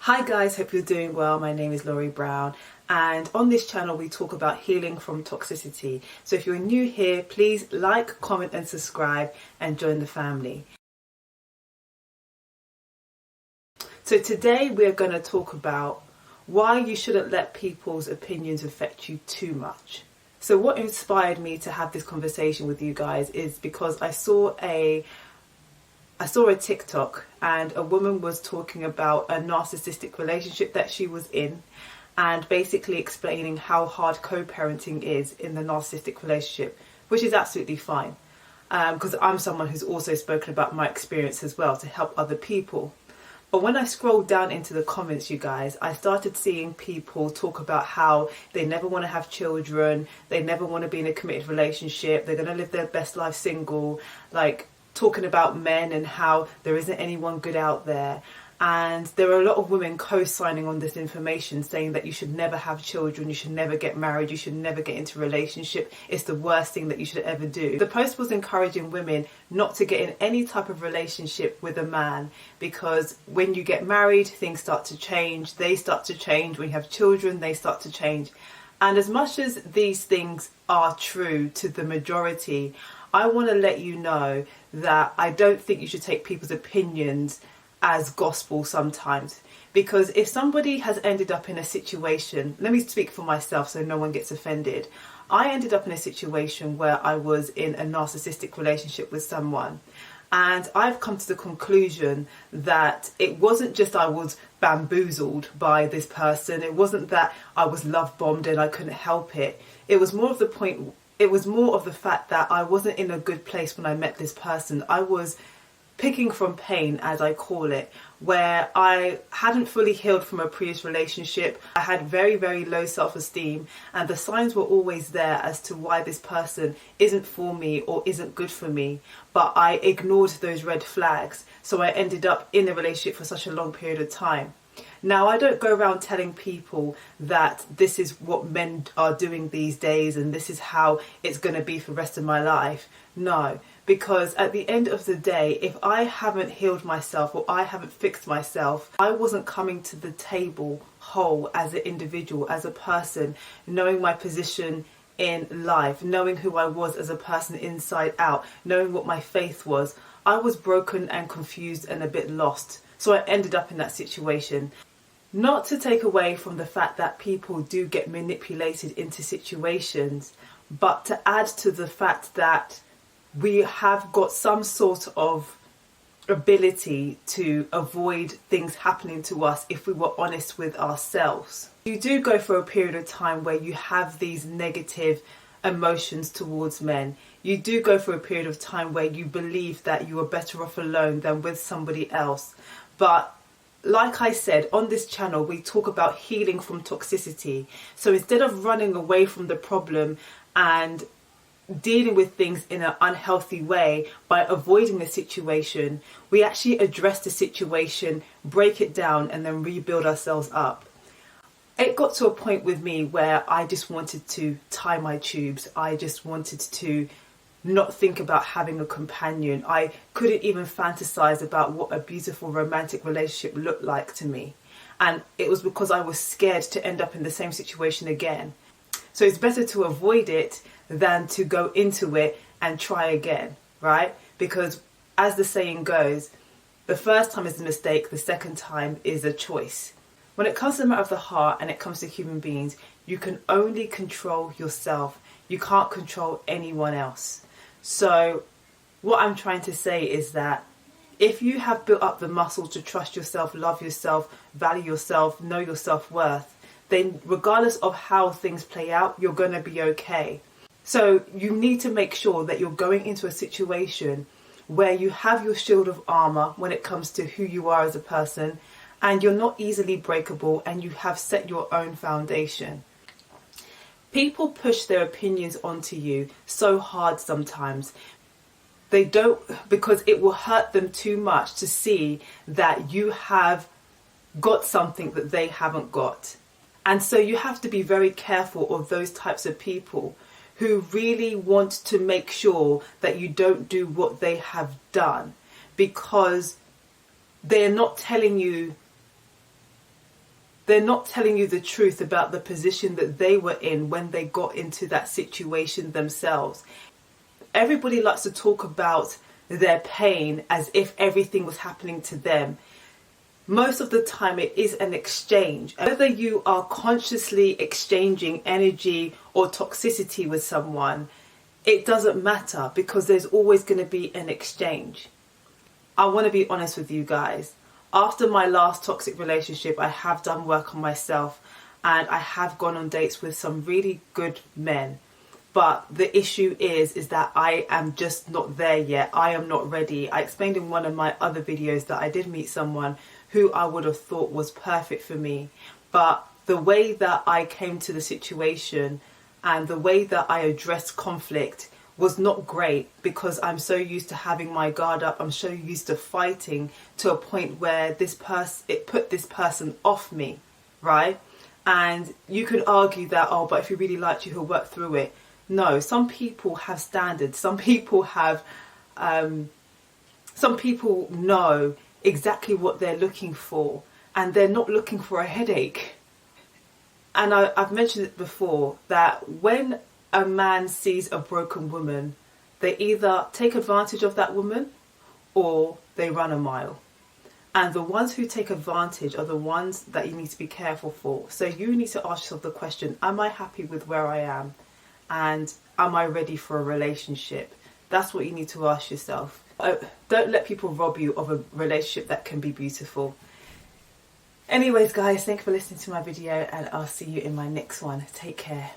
Hi guys, hope you're doing well. My name is Laurie Brown, and on this channel we talk about healing from toxicity. So if you're new here, please like, comment and subscribe and join the family. So today we're going to talk about why you shouldn't let people's opinions affect you too much. So what inspired me to have this conversation with you guys is because I saw a TikTok and a woman was talking about a narcissistic relationship that she was in, and basically explaining how hard co-parenting is in the narcissistic relationship, which is absolutely fine, because I'm someone who's also spoken about my experience as well to help other people. But when I scrolled down into the comments, you guys, I started seeing people talk about how they never want to have children, they never want to be in a committed relationship, they're going to live their best life single, like talking about men and how there isn't anyone good out there. And there are a lot of women co-signing on this information, saying that you should never have children, you should never get married, you should never get into a relationship, it's the worst thing that you should ever do. The post was encouraging women not to get in any type of relationship with a man, because when you get married, things start to change, they start to change, when you have children, they start to change. And as much as these things are true to the majority, I want to let you know that I don't think you should take people's opinions as gospel sometimes. Because if somebody has ended up in a situation, let me speak for myself so no one gets offended. I ended up in a situation where I was in a narcissistic relationship with someone. And I've come to the conclusion that it wasn't just I was bamboozled by this person. It wasn't that I was love bombed and I couldn't help it. It was more of the fact that I wasn't in a good place when I met this person. I was picking from pain, as I call it, where I hadn't fully healed from a previous relationship. I had very, very low self-esteem, and the signs were always there as to why this person isn't for me or isn't good for me. But I ignored those red flags, so I ended up in a relationship for such a long period of time. Now, I don't go around telling people that this is what men are doing these days and this is how it's going to be for the rest of my life. No, because at the end of the day, if I haven't healed myself or I haven't fixed myself, I wasn't coming to the table whole as an individual, as a person, knowing my position in life, knowing who I was as a person inside out, knowing what my faith was. I was broken and confused and a bit lost. So I ended up in that situation. Not to take away from the fact that people do get manipulated into situations, but to add to the fact that we have got some sort of ability to avoid things happening to us if we were honest with ourselves. You do go for a period of time where you have these negative emotions towards men. You do go for a period of time where you believe that you are better off alone than with somebody else. But like I said, on this channel, we talk about healing from toxicity. So instead of running away from the problem and dealing with things in an unhealthy way by avoiding the situation, we actually address the situation, break it down, and then rebuild ourselves up. It got to a point with me where I just wanted to tie my tubes. I just wanted to not think about having a companion. I couldn't even fantasize about what a beautiful romantic relationship looked like to me. And it was because I was scared to end up in the same situation again. So it's better to avoid it than to go into it and try again, right? Because as the saying goes, the first time is a mistake, the second time is a choice. When it comes to the matter of the heart and it comes to human beings, you can only control yourself. You can't control anyone else. So what I'm trying to say is that if you have built up the muscle to trust yourself, love yourself, value yourself, know your self-worth, then regardless of how things play out, you're going to be okay. So you need to make sure that you're going into a situation where you have your shield of armor when it comes to who you are as a person, and you're not easily breakable, and you have set your own foundation. People push their opinions onto you so hard sometimes. They don't, because it will hurt them too much to see that you have got something that they haven't got. And so you have to be very careful of those types of people who really want to make sure that you don't do what they have done, because they're not telling you They're not telling you the truth about the position that they were in when they got into that situation themselves. Everybody likes to talk about their pain as if everything was happening to them. Most of the time it is an exchange. Whether you are consciously exchanging energy or toxicity with someone, it doesn't matter, because there's always going to be an exchange. I want to be honest with you guys. After my last toxic relationship, I have done work on myself and I have gone on dates with some really good men. But the issue is that I am just not there yet. I am not ready. I explained in one of my other videos that I did meet someone who I would have thought was perfect for me. But the way that I came to the situation and the way that I addressed conflict was not great, because I'm so used to having my guard up. I'm so used to fighting to a point where it put this person off me, right? And you could argue that, oh, but if he really liked you, he'll work through it. No, some people have standards. Some people know exactly what they're looking for, and they're not looking for a headache. And I've mentioned it before, that when a man sees a broken woman, they either take advantage of that woman or they run a mile. And the ones who take advantage are the ones that you need to be careful for. So you need to ask yourself the question, am I happy with where I am? And am I ready for a relationship? That's what you need to ask yourself. Don't let people rob you of a relationship that can be beautiful. Anyways guys, thanks for listening to my video, and I'll see you in my next one. Take care.